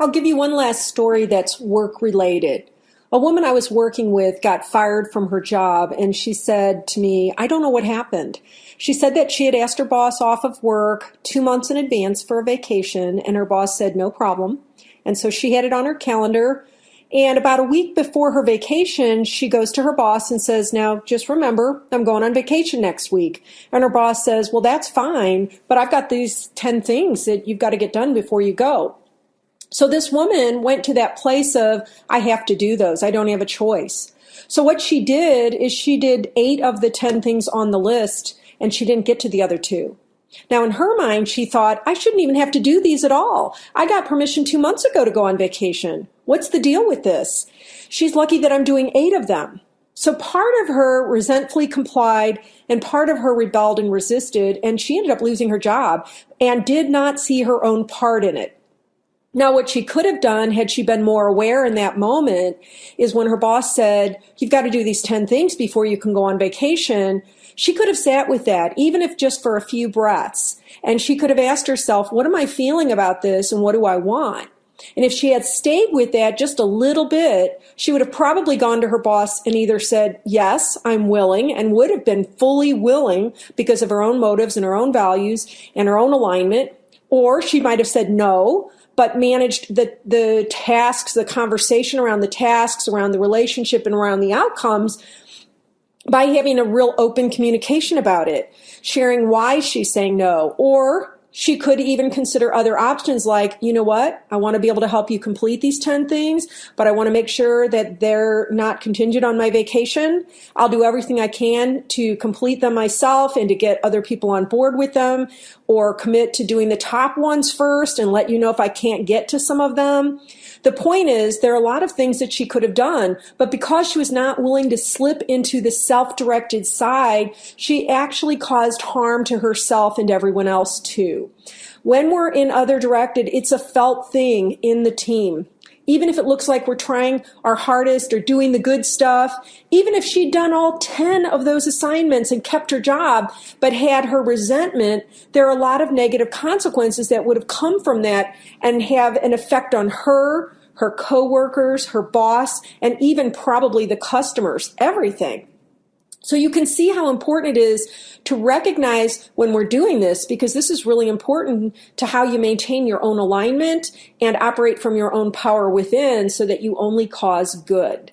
I'll give you one last story that's work related. A woman I was working with got fired from her job, and she said to me, I don't know what happened. She said that she had asked her boss off of work 2 months in advance for a vacation, and her boss said no problem. And so she had it on her calendar. And about a week before her vacation, she goes to her boss and says, now, just remember, I'm going on vacation next week. And her boss says, well, that's fine, but I've got these 10 things that you've got to get done before you go. So this woman went to that place of, I have to do those. I don't have a choice. So what she did is she did 8 of the 10 things on the list, and she didn't get to the other 2. Now, in her mind, she thought, I shouldn't even have to do these at all. I got permission 2 months ago to go on vacation. What's the deal with this? She's lucky that I'm doing 8 of them. So part of her resentfully complied and part of her rebelled and resisted, and she ended up losing her job and did not see her own part in it. Now, what she could have done had she been more aware in that moment is when her boss said, you've got to do these 10 things before you can go on vacation. She could have sat with that, even if just for a few breaths. And she could have asked herself, what am I feeling about this and what do I want? And if she had stayed with that just a little bit, she would have probably gone to her boss and either said, yes, I'm willing, and would have been fully willing because of her own motives and her own values and her own alignment. Or she might have said no, but managed the tasks, the conversation around the tasks, around the relationship, and around the outcomes by having a real open communication about it, sharing why she's saying no. Or she could even consider other options like, you know what, I want to be able to help you complete these 10 things, but I want to make sure that they're not contingent on my vacation. I'll do everything I can to complete them myself and to get other people on board with them, or commit to doing the top ones first and let you know if I can't get to some of them. The point is, there are a lot of things that she could have done, but because she was not willing to slip into the self-directed side, she actually caused harm to herself and everyone else too. When we're in other directed, it's a felt thing in the team. Even if it looks like we're trying our hardest or doing the good stuff, even if she'd done all 10 of those assignments and kept her job, but had her resentment, there are a lot of negative consequences that would have come from that and have an effect on her, her coworkers, her boss, and even probably the customers, everything. So you can see how important it is to recognize when we're doing this, because this is really important to how you maintain your own alignment and operate from your own power within so that you only cause good.